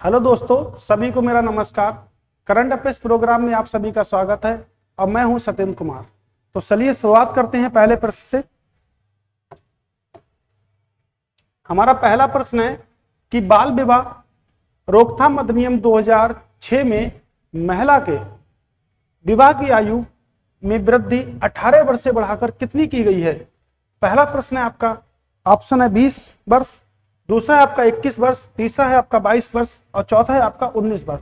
Hello दोस्तों, सभी को मेरा नमस्कार। करंट अफेयर्स प्रोग्राम में आप सभी का स्वागत है और मैं हूं सत्येंद्र कुमार। तो चलिए शुरुआत करते हैं पहले प्रश्न से। हमारा पहला प्रश्न है कि बाल विवाह रोकथाम अधिनियम 2006 में महिला के विवाह की आयु में वृद्धि 18 वर्ष से बढ़ाकर कितनी की गई है। पहला प्रश्न है आपका, ऑप्शन है 20 वर्ष, दूसरा है आपका 21 वर्ष, तीसरा है आपका 22 वर्ष और चौथा है आपका 19 वर्ष।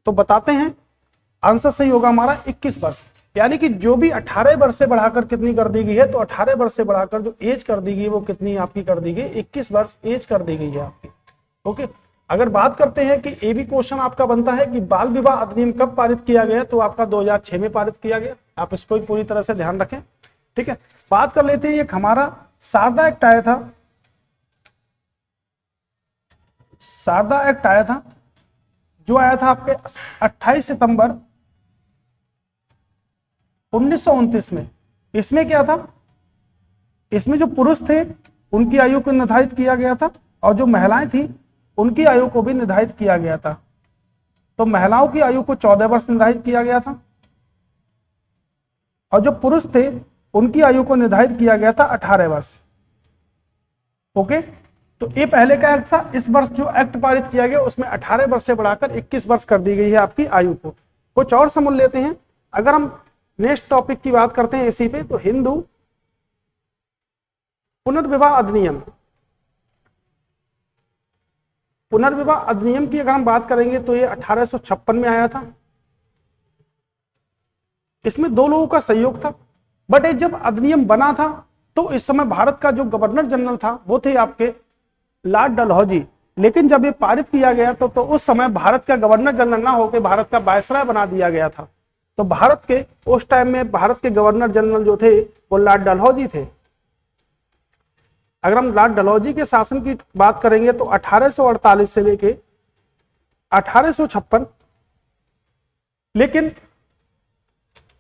तो बताते हैं, आंसर सही होगा हमारा 21 वर्ष। यानी कि जो भी 18 वर्ष से बढ़ाकर कितनी कर दी गई है, तो 18 वर्ष से बढ़ाकर जो एज कर दी गई है वो कितनी आपकी कर दी गई, 21 वर्ष एज कर दी गई है आपकी। ओके, अगर बात करते हैं कि ये भी क्वेश्चन आपका बनता है कि बाल विवाह अधिनियम कब पारित किया गया, तो आपका 2006 में पारित किया गया। आप इसको पूरी तरह से ध्यान रखें, ठीक है। बात कर लेते हैं, एक हमारा शारदा एक्ट आया था। शारदा एक्ट आया था जो आया था आपके 28 सितंबर 1929 में। इसमें क्या था, इसमें जो पुरुष थे उनकी आयु को निर्धारित किया गया था और जो महिलाएं थी उनकी आयु को भी निर्धारित किया गया था। तो महिलाओं की आयु को 14 वर्ष निर्धारित किया गया था और जो पुरुष थे उनकी आयु को निर्धारित किया गया था 18 वर्ष। ओके, तो ये पहले का एक्ट था। इस वर्ष जो एक्ट पारित किया गया उसमें 18 वर्ष से बढ़ाकर 21 वर्ष कर दी गई है आपकी आयु को। कुछ और समझ लेते हैं। अगर हम नेक्स्ट टॉपिक की बात करते हैं इसी पे, तो हिंदू पुनर्विवाह अधिनियम, पुनर्विवाह अधिनियम की अगर हम बात करेंगे तो ये 1856 में आया था। इसमें दो लोगों का सहयोग था, बट ये जब अधिनियम बना था तो इस समय भारत का जो गवर्नर जनरल था वो थे आपके लॉर्ड डलहौजी। लेकिन जब ये पारित किया गया तो उस समय भारत का गवर्नर जनरल ना होकर भारत का वायसराय बना दिया गया था। तो भारत के उस टाइम में भारत के गवर्नर जनरल जो थे वो लॉर्ड डलहौजी थे। अगर हम लॉर्ड डलहौजी के शासन की बात करेंगे तो 1848 से लेके 1856, लेकिन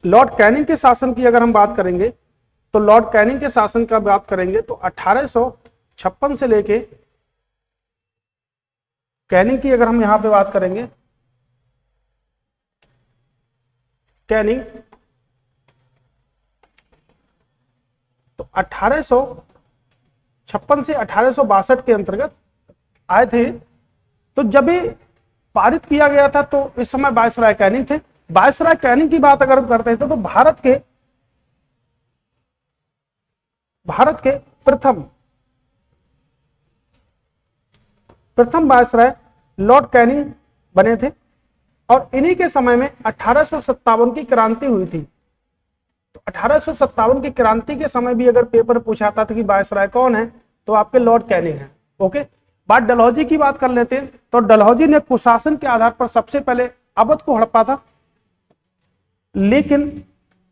लॉर्ड कैनिंग के शासन की अगर हम बात करेंगे तो लॉर्ड कैनिंग के शासन का बात करेंगे तो 1856 से लेके कैनिंग की अगर हम यहां पे बात करेंगे, कैनिंग तो 1856 से 1862 के अंतर्गत आए थे। तो जब ये पारित किया गया था तो इस समय वायसराय कैनिंग थे। वायसराय कैनिंग की बात अगर हम करते थे तो भारत के प्रथम वायसराय लॉर्ड कैनिंग बने थे और इन्हीं के समय में 1857 की क्रांति हुई थी। तो 1857 की क्रांति के समय भी अगर पेपर पूछाता था कि वायसराय कौन है तो आपके लॉर्ड कैनिंग है। ओके, बात डलहौजी की बात कर लेते हैं। तो डलहौजी ने कुशासन के आधार पर सबसे पहले अवध को हड़पा था, लेकिन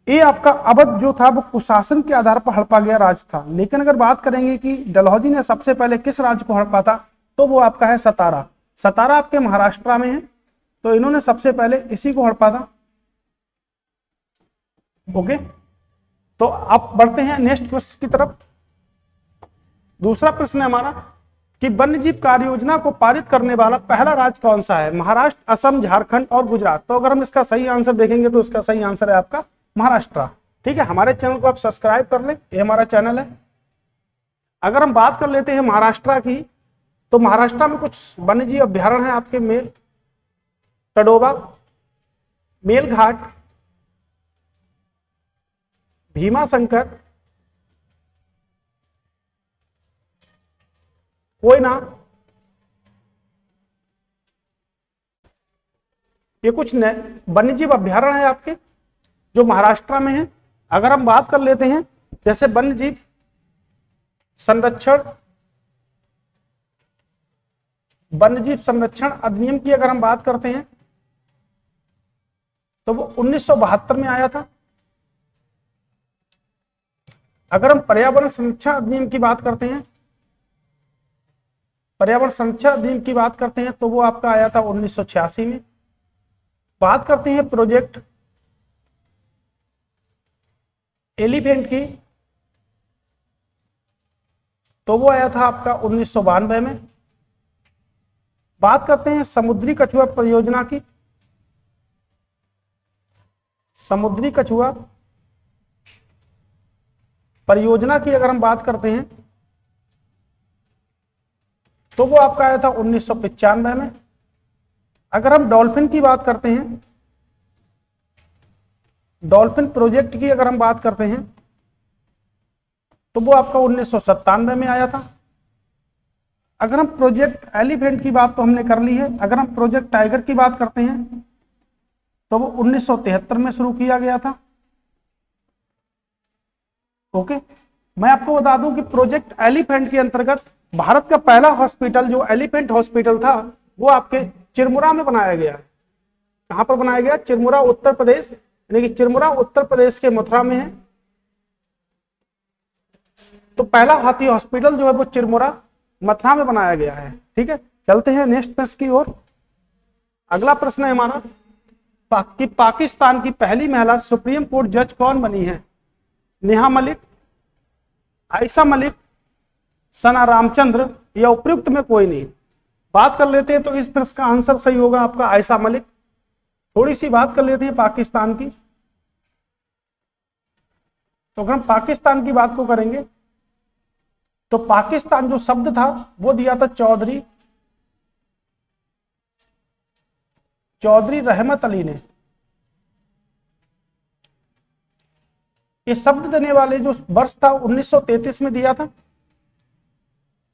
ये आपका अवध जो था वो कुशासन के आधार पर हड़पा गया राज्य था। लेकिन अगर बात करेंगे कि डलहौजी ने सबसे पहले किस राज्य को हड़पा था, तो वो आपका है सतारा। सतारा आपके महाराष्ट्र में है, तो इन्होंने सबसे पहले इसी को हड़पा था। ओके, तो आप बढ़ते हैं नेक्स्ट क्वेश्चन की तरफ। दूसरा प्रश्न है हमारा कि वन्यजीव कार्य योजना को पारित करने वाला पहला राज्य कौन सा है। महाराष्ट्र, असम, झारखंड और गुजरात। तो अगर हम इसका सही आंसर देखेंगे तो इसका सही आंसर है आपका महाराष्ट्र। ठीक है, हमारे चैनल को आप सब्सक्राइब कर लें, ये हमारा चैनल है। अगर हम बात कर लेते हैं महाराष्ट्र की, तो महाराष्ट्र में कुछ वन्यजीव अभ्यारण्य है आपके, मेल तडोबा, मेलघाट, भीमा शंकर, कोयना, ये कुछ वन्यजीव अभ्यारण्य है आपके जो महाराष्ट्र में है। अगर हम बात कर लेते हैं जैसे वन्यजीव संरक्षण अधिनियम की अगर हम बात करते हैं तो वो 1972 में आया था। अगर हम पर्यावरण संरक्षण अधिनियम की बात करते हैं, पर्यावरण संरक्षण अधिनियम की बात करते हैं तो वो आपका आया था 1986 में। बात करते हैं प्रोजेक्ट एलिफेंट की, तो वो आया था आपका 1992 में। बात करते हैं समुद्री कछुआ परियोजना की। समुद्री कछुआ परियोजना की अगर हम बात करते हैं तो वो आपका आया था 1995 में। अगर हम डॉल्फिन की बात करते हैं, डॉल्फिन प्रोजेक्ट की अगर हम बात करते हैं तो वो आपका 1997 में आया था। अगर हम प्रोजेक्ट एलिफेंट की बात तो हमने कर ली है। अगर हम प्रोजेक्ट टाइगर की बात करते हैं तो वो 1973 में शुरू किया गया था। ओके, मैं आपको बता दूं कि प्रोजेक्ट एलिफेंट के अंतर्गत भारत का पहला हॉस्पिटल जो एलिफेंट हॉस्पिटल था वो आपके चिरमुरा में बनाया गया है। कहां पर बनाया गया? चिरमुरा उत्तर प्रदेश, यानी कि चिरमुरा उत्तर प्रदेश के मथुरा में है। तो पहला हाथी हॉस्पिटल जो है वो चिरमुरा मथुरा में बनाया गया है। ठीक है, चलते हैं नेक्स्ट प्रश्न की ओर। अगला प्रश्न है हमारा कि पाकिस्तान की पहली महिला सुप्रीम कोर्ट जज कौन बनी है? नेहा मलिक, आयशा मलिक, सना रामचंद्र या उपयुक्त में कोई नहीं? बात कर लेते हैं तो इस प्रश्न का आंसर सही होगा आपका आयशा मलिक। थोड़ी सी बात कर लेते हैं पाकिस्तान की। तो अगर हम पाकिस्तान की बात को करेंगे तो पाकिस्तान जो शब्द था वो दिया था चौधरी रहमत अली ने। ये शब्द देने वाले जो वर्ष था 1933 में दिया था।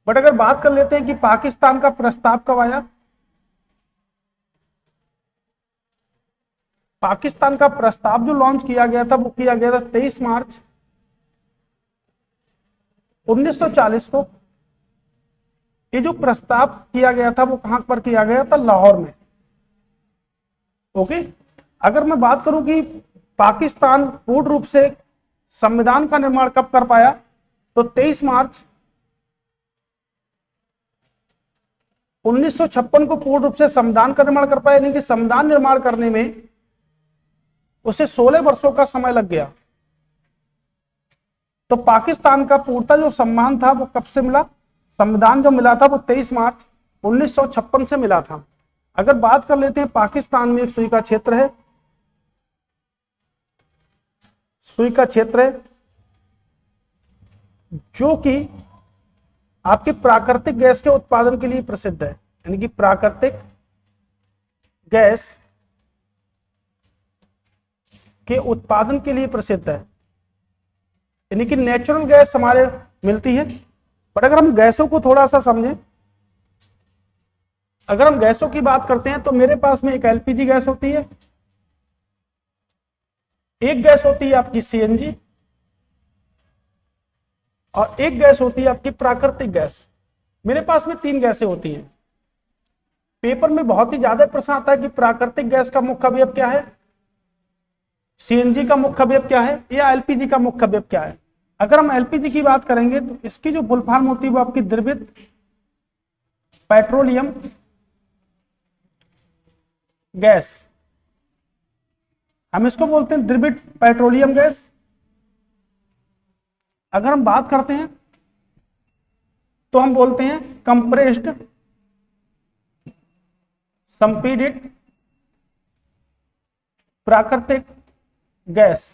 बट अगर बात कर लेते हैं कि पाकिस्तान का प्रस्ताव कब आया, पाकिस्तान का प्रस्ताव जो लॉन्च किया गया था वो किया गया था 23 मार्च 1940 को। ये जो प्रस्ताव किया गया था वो कहां पर किया गया था? लाहौर में। ओके, अगर मैं बात करूं कि पाकिस्तान पूर्ण रूप से संविधान का निर्माण कब कर पाया तो 23 मार्च 1956 को पूर्ण रूप से संविधान का निर्माण कर पाया, यानी कि संविधान निर्माण करने में उसे 16 वर्षों का समय लग गया। तो पाकिस्तान का पूर्णतः जो सम्मान था वो कब से मिला? संविधान जो मिला था वो 23 मार्च 1956 से मिला था। अगर बात कर लेते हैं पाकिस्तान में एक सुई का क्षेत्र है, सुई का क्षेत्र है जो कि आपके प्राकृतिक गैस के उत्पादन के लिए प्रसिद्ध है, यानी कि प्राकृतिक गैस के उत्पादन के लिए प्रसिद्ध है, यानी कि नेचुरल गैस हमारे मिलती है। बट अगर हम गैसों को थोड़ा सा समझें, अगर हम गैसों की बात करते हैं तो मेरे पास में एक एलपीजी गैस होती है, एक गैस होती है आपकी सीएनजी और एक गैस होती है आपकी प्राकृतिक गैस। मेरे पास में 3 गैसें होती हैं। पेपर में बहुत ही ज्यादा प्रश्न आता है कि प्राकृतिक गैस का मुख्य अवयव क्या है, सीएनजी का मुख्य अवयव क्या है या एलपीजी का मुख्य अवयव क्या है। अगर हम एलपीजी की बात करेंगे तो इसकी जो फुल फॉर्म होती है वो आपकी द्रवित पेट्रोलियम गैस, हम इसको बोलते हैं द्रवित पेट्रोलियम गैस। अगर हम बात करते हैं तो हम बोलते हैं कंप्रेस्ड संपीड़ित प्राकृतिक गैस।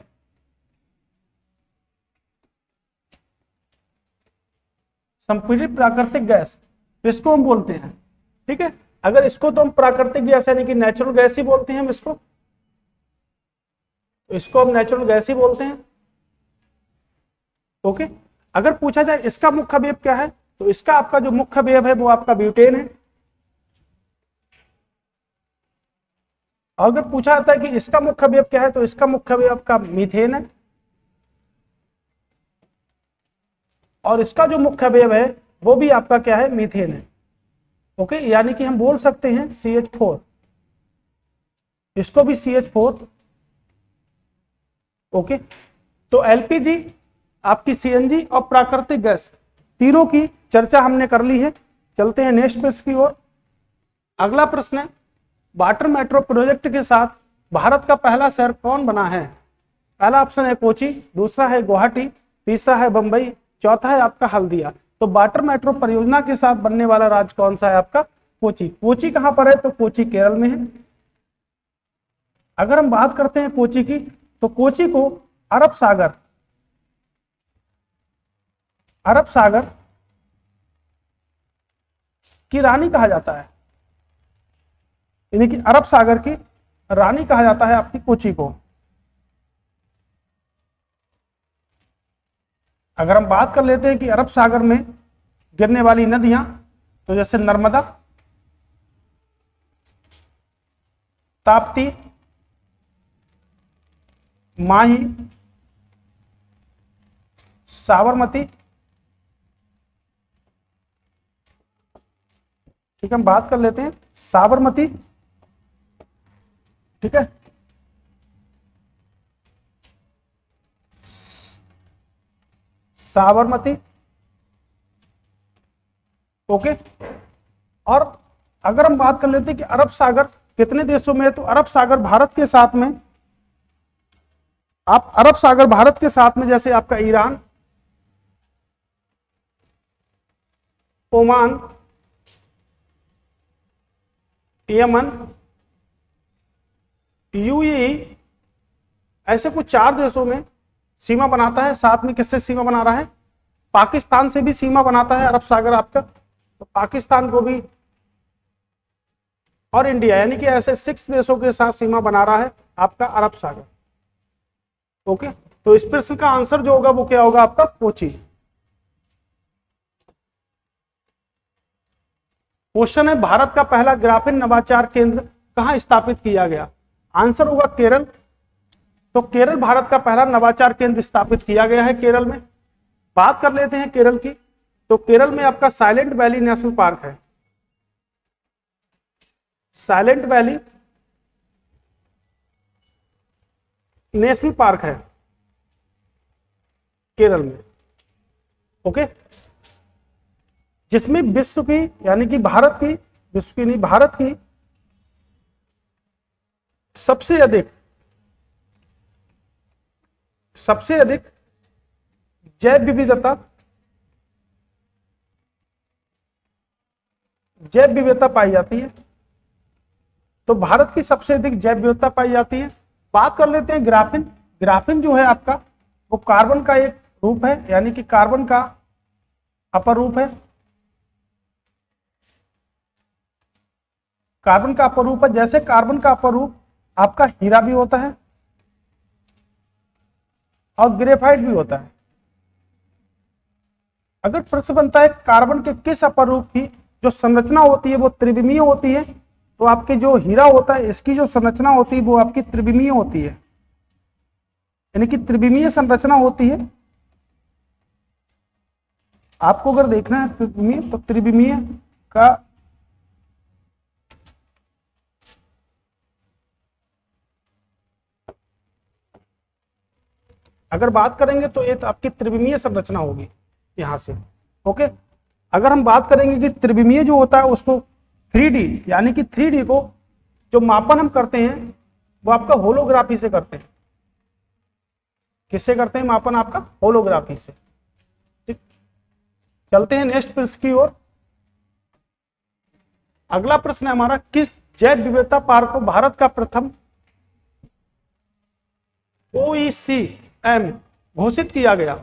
संपीड़ित प्राकृतिक गैस इसको हम बोलते हैं। ठीक है, अगर इसको तो हम प्राकृतिक गैस यानी कि नेचुरल गैस ही बोलते हैं हम इसको हम नेचुरल गैस ही बोलते हैं। ओके, अगर पूछा जाए इसका मुख्य अवयव क्या है तो इसका आपका जो मुख्य अवयव है वो आपका ब्यूटेन है। अगर पूछा जाता है कि इसका मुख्य अवयव क्या है तो इसका मुख्य अवयव आपका मीथेन है और इसका जो मुख्य अवयव है वो भी आपका क्या है? मीथेन है। ओके, यानी कि हम बोल सकते हैं CH4, इसको भी CH4। ओके, तो एलपीजी, आपकी सीएनजी और प्राकृतिक गैस तीनों की चर्चा हमने कर ली है। चलते हैं नेक्स्ट प्रश्न की ओर। अगला प्रश्न है वाटर मेट्रो प्रोजेक्ट के साथ भारत का पहला शहर कौन बना है? पहला ऑप्शन है कोची, दूसरा है गुवाहाटी, तीसरा है बंबई, चौथा है आपका हल्दिया। तो वाटर मेट्रो परियोजना के साथ बनने वाला राज्य कौन सा है? आपका कोची। कोची कहां पर है? तो कोची केरल में है। अगर हम बात करते हैं कोची की, तो कोची को अरब सागर की रानी कहा जाता है, यानी कि अरब सागर की रानी कहा जाता है आपकी कोची को। अगर हम बात कर लेते हैं कि अरब सागर में गिरने वाली नदियां, तो जैसे नर्मदा, ताप्ती, माही, साबरमती। ठीक है, हम बात कर लेते हैं साबरमती। ठीक है, साबरमती। ओके, और अगर हम बात कर लेते हैं कि अरब सागर कितने देशों में है, तो अरब सागर भारत के साथ में, आप अरब सागर भारत के साथ में जैसे आपका ईरान, ओमान, यमन, यूएई, ऐसे कुछ 4 देशों में सीमा बनाता है। साथ में किससे सीमा बना रहा है? पाकिस्तान से भी सीमा बनाता है अरब सागर आपका, तो पाकिस्तान को भी, और इंडिया, यानी कि ऐसे 6 देशों के साथ सीमा बना रहा है आपका अरब सागर। ओके, तो इस प्रश्न का आंसर जो होगा वो क्या होगा आपका? कोची। क्वेश्चन है, भारत का पहला ग्राफीन नवाचार केंद्र कहां स्थापित किया गया? आंसर होगा केरल। तो केरल भारत का पहला नवाचार केंद्र स्थापित किया गया है केरल में। बात कर लेते हैं केरल की, तो केरल में आपका साइलेंट वैली नेशनल पार्क है। साइलेंट वैली नेशनल पार्क है केरल में। ओके, जिसमें विश्व की, यानी कि भारत की, विश्व की नहीं, भारत की सबसे अधिक जैव विविधता पाई जाती है। तो भारत की सबसे अधिक जैव विविधता पाई जाती है। बात कर लेते हैं ग्राफीन। ग्राफीन जो है आपका, वो कार्बन का एक रूप है, यानी कि कार्बन का अपर रूप है। कार्बन का अपर रूप है, जैसे कार्बन का अपर रूप आपका हीरा भी होता है और ग्रेफाइट भी होता है। अगर प्रश्न बनता है कार्बन के किस अपर रूप की जो संरचना होती है वो त्रिविमीय होती है, तो आपके जो हीरा होता है इसकी जो संरचना होती है वो आपकी त्रिविमीय होती है, यानी कि त्रिविमीय संरचना होती है। आपको अगर देखना है त्रिविमीय, तो त्रिविमीय का अगर बात करेंगे तो ये तो आपकी त्रिविमीय संरचना होगी यहां से। ओके, अगर हम बात करेंगे कि त्रिविमीय जो होता है उसको 3D, यानी कि 3D को जो मापन हम करते हैं वो आपका होलोग्राफी से करते हैं। किससे करते हैं मापन? आपका होलोग्राफी से। ठीक, चलते हैं नेक्स्ट प्रश्न की ओर। अगला प्रश्न है हमारा, किस जैव विविधता पार्क को भारत का प्रथम OECM घोषित किया गया?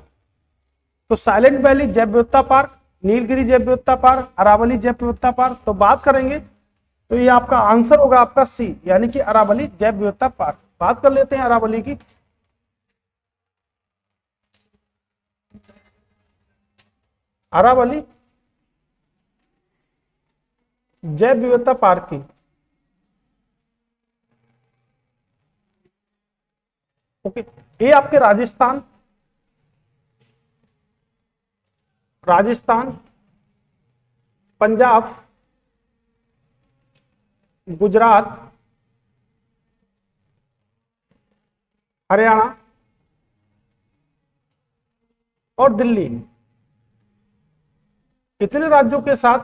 तो साइलेंट वैली जैव विविधता पार्क, नीलगिरी जैव विविधता पार्क, अरावली जैव विविधता पार्क। तो बात करेंगे तो ये आपका आंसर होगा आपका सी, यानी कि अरावली जैव विविधता पार्क। बात कर लेते हैं अरावली की। अरावली जैव विविधता पार्क की, ओके, ये आपके राजस्थान, पंजाब, गुजरात, हरियाणा और दिल्ली, इतने राज्यों के साथ,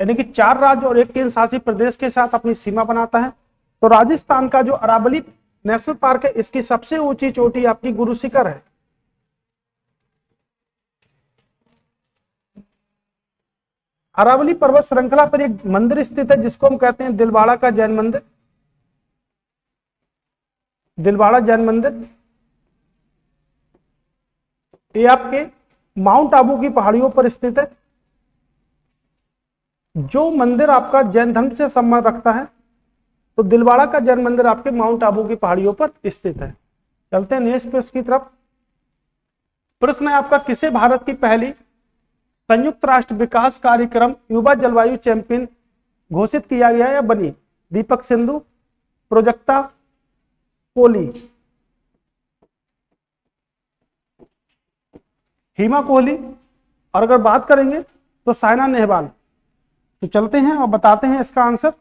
यानी कि 4 राज्य और 1 केंद्र शासित प्रदेश के साथ अपनी सीमा बनाता है। तो राजस्थान का जो अरावली नेशनल पार्क है, इसकी सबसे ऊंची चोटी आपकी गुरु शिखर है। अरावली पर्वत श्रृंखला पर एक मंदिर स्थित है जिसको हम कहते हैं दिलवाड़ा का जैन मंदिर। दिलवाड़ा जैन मंदिर ये आपके माउंट आबू की पहाड़ियों पर स्थित है। जो मंदिर आपका जैन धर्म से संबंध रखता है तो दिलवाड़ा का जैन मंदिर आपके माउंट आबू की पहाड़ियों पर स्थित है। चलते हैं नेक्स्ट प्रश्न की तरफ। प्रश्न है आपका, किसे भारत की पहली संयुक्त राष्ट्र विकास कार्यक्रम युवा जलवायु चैंपियन घोषित किया गया या बनी? दीपक सिंधु, प्रोजक्ता, कोहली, हिमा कोहली, और अगर बात करेंगे तो साइना नेहवाल। तो चलते हैं और बताते हैं इसका आंसर।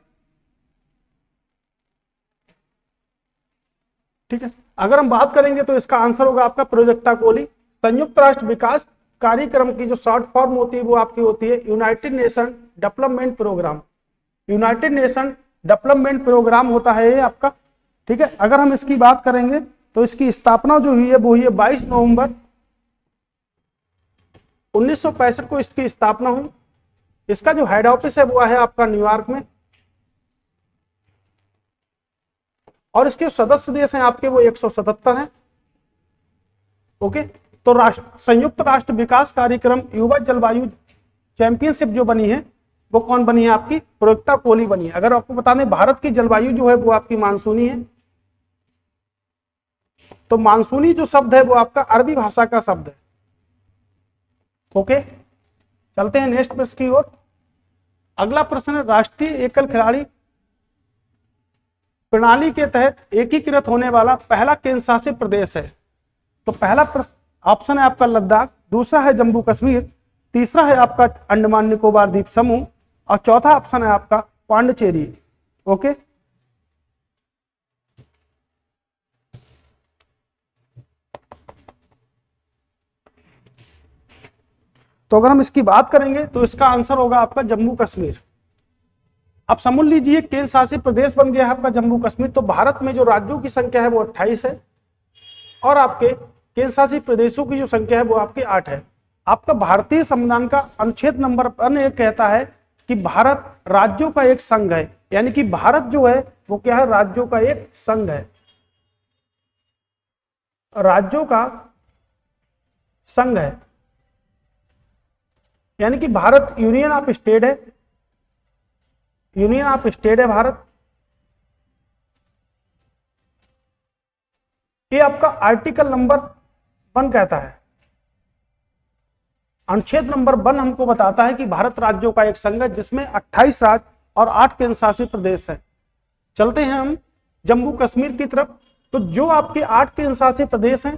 ठीक है, अगर हम बात करेंगे तो इसका आंसर होगा आपका प्रोजक्ता कोहली। संयुक्त राष्ट्र विकास कार्यक्रम की जो शॉर्ट फॉर्म होती है वो आपकी होती है United Nation Development Programme. United Nation Development Programme होता है ये आपका। ठीक है, अगर हम इसकी बात करेंगे तो इसकी स्थापना जो हुई है वो हुई है 22 नवंबर 1965 को इसकी स्थापना हुई। इसका जो हेड ऑफिस है वो है आपका न्यूयॉर्क में, और इसके सदस्य देश हैं आपके वो 177 हैं। ओके, तो संयुक्त राष्ट्र विकास कार्यक्रम युवा जलवायु चैंपियनशिप जो बनी है वो कौन बनी है? आपकी प्रोजक्ता कोहली बनी है। अगर आपको बता दें भारत की जलवायु जो है वो आपकी मानसूनी है। तो मानसूनी जो शब्द है वो आपका अरबी भाषा का शब्द है। ओके, चलते हैं नेक्स्ट प्रश्न की ओर। अगला प्रश्न है, राष्ट्रीय एकल खिलाड़ी प्रणाली के तहत एकीकृत होने वाला पहला केंद्र शासित प्रदेश है। तो पहला ऑप्शन है आपका लद्दाख, दूसरा है जम्मू कश्मीर, तीसरा है आपका अंडमान निकोबार द्वीप समूह, और चौथा ऑप्शन है आपका पांडिचेरी। ओके, तो अगर हम इसकी बात करेंगे तो इसका आंसर होगा आपका जम्मू कश्मीर। अब समझ लीजिए केंद्र शासित प्रदेश बन गया है आपका जम्मू कश्मीर। तो भारत में जो राज्यों की संख्या है वो 28 है और आपके केंद्र शासित प्रदेशों की जो संख्या है वो आपकी 8 है। आपका भारतीय संविधान का अनुच्छेद नंबर 1 कहता है कि भारत राज्यों का एक संघ है, यानी कि भारत जो है वो क्या है? राज्यों का एक संघ है, राज्यों का संघ है, यानी कि भारत यूनियन ऑफ स्टेट है, यूनियन ऑफ स्टेट है भारत। ये आपका आर्टिकल नंबर 1 कहता है, अनुच्छेद नंबर 1 हमको बताता है कि भारत राज्यों का एक संघ है जिसमें 28 राज्य और 8 केंद्र शासित प्रदेश है। चलते हैं हम जम्मू कश्मीर की तरफ। तो जो आपके 8 केंद्र शासित प्रदेश हैं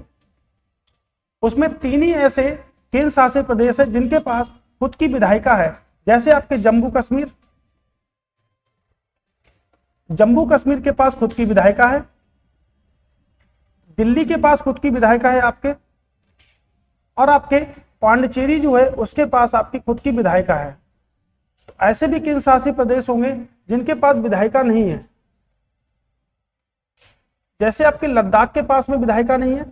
उसमें 3 ही ऐसे केंद्र शासित प्रदेश है जिनके पास खुद की विधायिका है। जैसे आपके जम्मू कश्मीर के पास खुद की विधायिका है, दिल्ली के पास खुद की विधायिका है आपके, और आपके पांडिचेरी जो है उसके पास आपकी खुद की विधायिका है। तो ऐसे भी केंद्र शासित प्रदेश होंगे जिनके पास विधायिका नहीं है। जैसे आपके लद्दाख के पास में विधायिका नहीं है,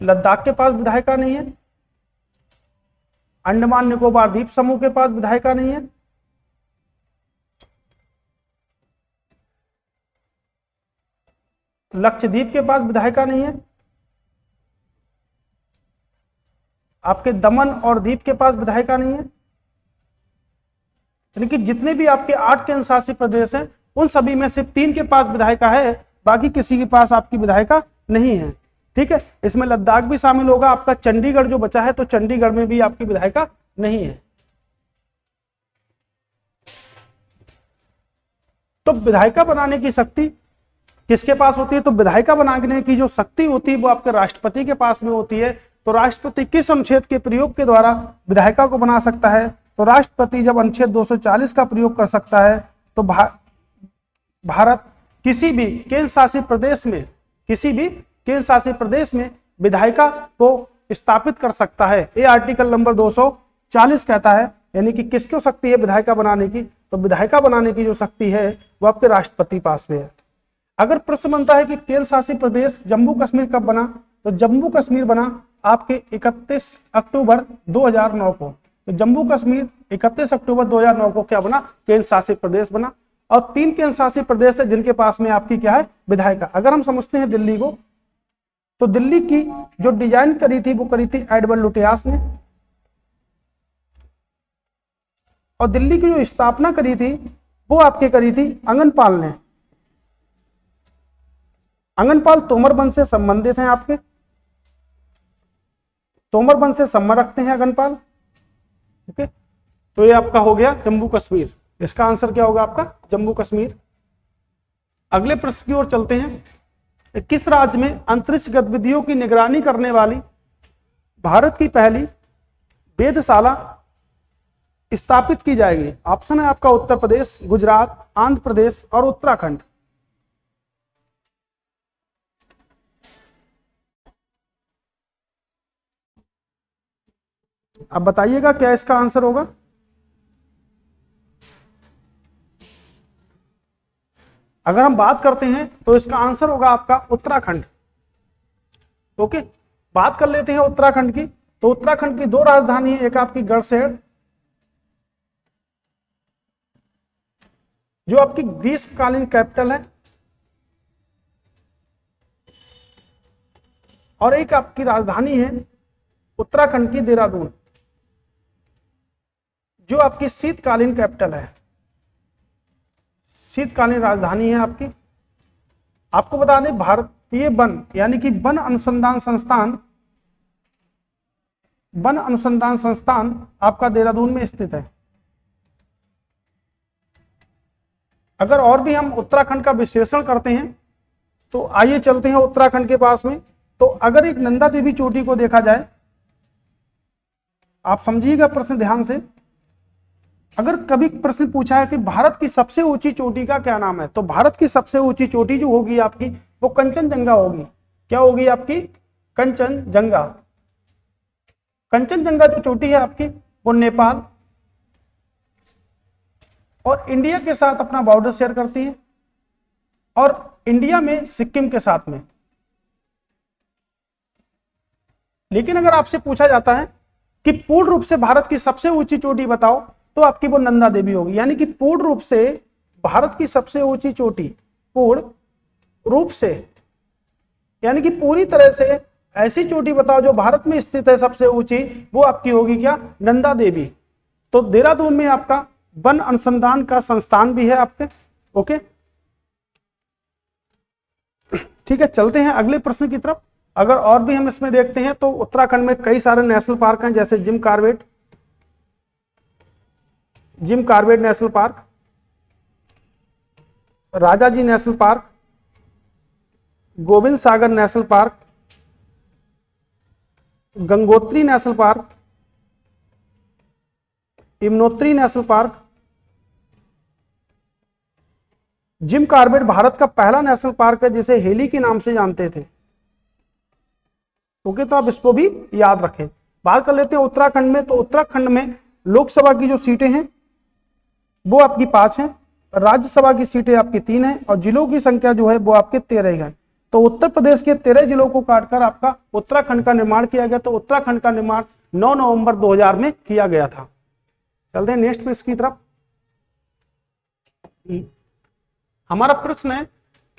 लद्दाख के पास विधायिका नहीं है, अंडमान निकोबार द्वीप समूह के पास विधायिका नहीं है, लक्षद्वीप के पास विधायिका नहीं है, आपके दमन और दीप के पास विधायिका नहीं है। यानी कि जितने भी आपके 8 केंद्र शासित प्रदेश हैं उन सभी में सिर्फ 3 के पास विधायिका है, बाकी किसी के पास आपकी विधायिका नहीं है। ठीक है, इसमें लद्दाख भी शामिल होगा। आपका चंडीगढ़ जो बचा है तो चंडीगढ़ में भी आपकी विधायिका नहीं है। तो विधायिका बनाने की शक्ति किसके पास होती है? तो विधायिका बनाने की जो शक्ति होती है वो आपके राष्ट्रपति के पास में होती है। तो राष्ट्रपति किस अनुच्छेद के प्रयोग के द्वारा विधायिका को बना सकता है? तो राष्ट्रपति जब अनुच्छेद 240 का प्रयोग कर सकता है तो भारत किसी भी केंद्र शासित प्रदेश में विधायिका को स्थापित कर सकता है। ये आर्टिकल नंबर 240 कहता है। यानी कि किसको शक्ति है विधायिका बनाने की? तो विधायिका बनाने की जो शक्ति है वो आपके राष्ट्रपति पास में है। अगर प्रश्न बनता है कि केंद्र शासित प्रदेश जम्मू कश्मीर कब बना, तो जम्मू कश्मीर बना आपके 31 अक्टूबर 2009 को। तो जम्मू कश्मीर 31 अक्टूबर 2009 को क्या बना, केंद्र शासित प्रदेश बना। और 3 केंद्र शासित प्रदेश है जिनके पास में आपकी क्या है, विधायिका। अगर हम समझते हैं दिल्ली को, तो दिल्ली की जो डिजाइन करी थी वो करी थी एडवर्ड लुटियास ने, और दिल्ली की जो स्थापना करी थी वो आपके करी थी अंगनपाल ने। अंगनपाल तोमर वंश से संबंधित हैं, आपके तोमर वंश से संबंध रखते हैं अंगनपाल। ओके, तो ये आपका हो गया जम्मू कश्मीर। इसका आंसर क्या होगा आपका, जम्मू कश्मीर। अगले प्रश्न की ओर चलते हैं। किस राज्य में अंतरिक्ष गतिविधियों की निगरानी करने वाली भारत की पहली वेधशाला स्थापित की जाएगी? ऑप्शन है आपका उत्तर प्रदेश, गुजरात, आंध्र प्रदेश और उत्तराखंड। अब बताइएगा क्या इसका आंसर होगा। अगर हम बात करते हैं तो इसका आंसर होगा आपका उत्तराखंड। ओके, बात कर लेते हैं उत्तराखंड की। तो उत्तराखंड की 2 राजधानी है, एक आपकी गढ़शेड़ जो आपकी ग्रीष्मकालीन कैपिटल है, और एक आपकी राजधानी है उत्तराखंड की देहरादून जो आपकी शीतकालीन कैपिटल है, शीतकालीन राजधानी है आपकी। आपको बता दें भारतीय वन यानी कि वन अनुसंधान संस्थान आपका देहरादून में स्थित है। अगर और भी हम उत्तराखंड का विश्लेषण करते हैं तो आइए चलते हैं उत्तराखंड के पास में। तो अगर एक नंदा देवी चोटी को देखा जाए, आप समझिएगा प्रश्न ध्यान से। अगर कभी प्रश्न पूछा है कि भारत की सबसे ऊंची चोटी का क्या नाम है, तो भारत की सबसे ऊंची चोटी जो होगी आपकी वो कंचनजंगा होगी। क्या होगी आपकी, कंचनजंगा। कंचनजंगा जो चोटी है आपकी वो नेपाल और इंडिया के साथ अपना बॉर्डर शेयर करती है, और इंडिया में सिक्किम के साथ में। लेकिन अगर आपसे पूछा जाता है कि पूर्ण रूप से भारत की सबसे ऊंची चोटी बताओ, तो आपकी वो नंदा देवी होगी। यानी कि पूर्ण रूप से भारत की सबसे ऊंची चोटी, पूर्ण रूप से यानी कि पूरी तरह से ऐसी चोटी बताओ जो भारत में स्थित है सबसे ऊंची, वो आपकी होगी क्या, नंदा देवी। तो देहरादून में आपका वन अनुसंधान का संस्थान भी है आपके। ओके, ठीक है, चलते हैं अगले प्रश्न की तरफ। अगर और भी हम इसमें देखते हैं तो उत्तराखंड में कई सारे नेशनल पार्क हैं, जैसे Jim Corbett National Park, Rajaji National Park, Govind Sagar National Park, Gangotri National Park, Yamunotri National Park. Jim Corbett Bharat का पहला नेशनल पार्क है जिसे हेली के नाम से जानते थे। ओके, तो आप इसको भी याद रखें। बात कर लेते हैं उत्तराखंड में। तो उत्तराखंड में लोकसभा की जो सीटें हैं वो आपकी 5 हैं, राज्यसभा की सीटें आपकी 3 हैं, और जिलों की संख्या जो है वो आपके 13 है। तो उत्तर प्रदेश के 13 जिलों को काटकर आपका उत्तराखंड का निर्माण किया गया। तो उत्तराखंड का निर्माण 9 नवंबर 2000 में किया गया था। चलते हैं नेक्स्ट पेज की तरफ। हमारा प्रश्न है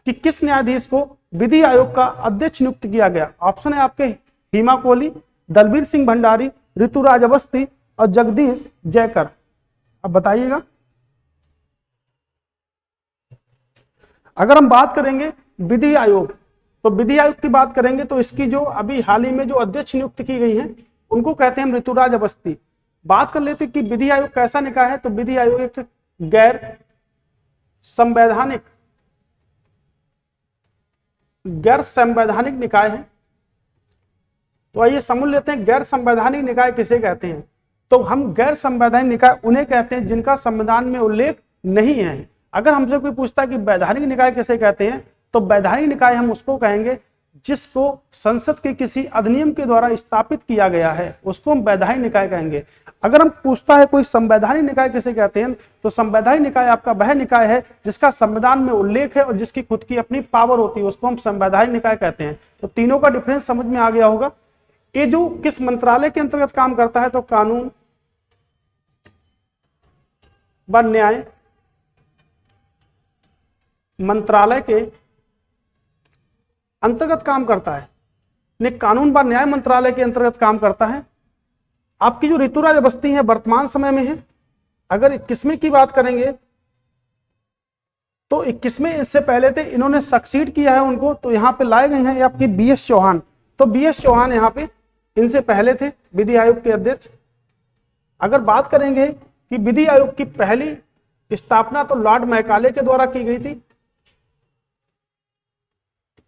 कि किस न्यायाधीश को विधि आयोग का अध्यक्ष नियुक्त किया गया? ऑप्शन है आपके हेमा कोहली, दलबीर सिंह भंडारी, ऋतुराज अवस्थी और जगदीश जयकर। अब बताइएगा। अगर हम बात करेंगे विधि आयोग, तो विधि आयोग की बात करेंगे तो इसकी जो अभी हाल ही में जो अध्यक्ष नियुक्त की गई है उनको कहते हैं ऋतुराज अवस्थी। बात कर लेते हैं कि विधि आयोग कैसा निकाय है। तो विधि आयोग एक गैर संवैधानिक निकाय है। तो आइए समझ लेते हैं गैर संवैधानिक निकाय किसे कहते हैं। तो हम गैर संवैधानिक निकाय उन्हें कहते हैं जिनका संविधान में उल्लेख नहीं है। अगर हमसे कोई पूछता है कि वैधानिक निकाय किसे कहते हैं, तो वैधानिक निकाय हम उसको कहेंगे जिसको संसद के किसी अधिनियम के द्वारा स्थापित किया गया है, उसको हम वैधानिक निकाय कहेंगे। अगर हम पूछता है कोई संवैधानिक निकाय किसे कहते हैं, तो संवैधानिक निकाय आपका वह निकाय है जिसका संविधान में उल्लेख है और जिसकी खुद की अपनी पावर होती है, उसको हम संवैधानिक निकाय कहते हैं। तो तीनों का डिफरेंस समझ में आ गया होगा। ये जो किस मंत्रालय के अंतर्गत काम करता है, तो कानून, व न्याय मंत्रालय के अंतर्गत काम करता है। कानून व न्याय मंत्रालय के अंतर्गत काम करता है। आपकी जो ऋतुराज अवस्थी है वर्तमान समय में है। अगर 21वें की बात करेंगे तो 21वें इससे पहले थे, इन्होंने सक्सीड किया है उनको, तो यहाँ पे लाए गए हैं ये आपके BS चौहान। तो BS चौहान यहाँ पे इनसे पहले थे विधि आयोग के अध्यक्ष। अगर बात करेंगे कि विधि आयोग की पहली स्थापना तो लॉर्ड मैकाले के द्वारा की गई थी।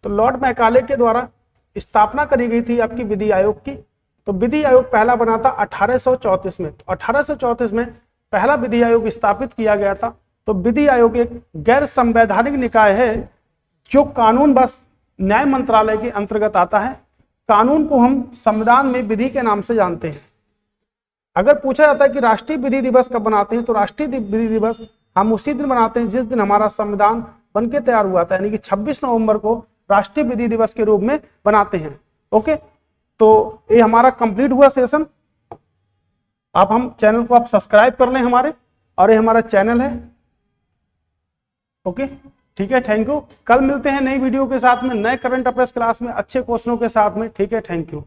तो लॉर्ड मैकाले के द्वारा स्थापना करी गई थी आपकी विधि आयोग की। तो विधि आयोग पहला बना था 1834 में। तो 1834 में पहला विधि आयोग स्थापित किया गया था। तो विधि आयोग एक गैर संवैधानिक निकाय है जो कानून व न्याय मंत्रालय के अंतर्गत आता है। कानून को हम संविधान में विधि के नाम से जानते हैं। अगर पूछा जाता है कि राष्ट्रीय विधि दिवस कब बनाते हैं, तो राष्ट्रीय विधि दिवस हम उसी दिन बनाते हैं जिस दिन हमारा संविधान बनके तैयार हुआ था, यानी कि 26 नवंबर को राष्ट्रीय विधि दिवस के रूप में बनाते हैं। ओके, तो ये हमारा कंप्लीट हुआ सेशन। आप हम चैनल को आप सब्सक्राइब कर लें हमारे, और ये हमारा चैनल है। ओके, ठीक है, थैंक यू। कल मिलते हैं नई वीडियो के साथ में, नए करंट अफेयर्स क्लास में अच्छे क्वेश्चनों के साथ में। ठीक है, थैंक यू।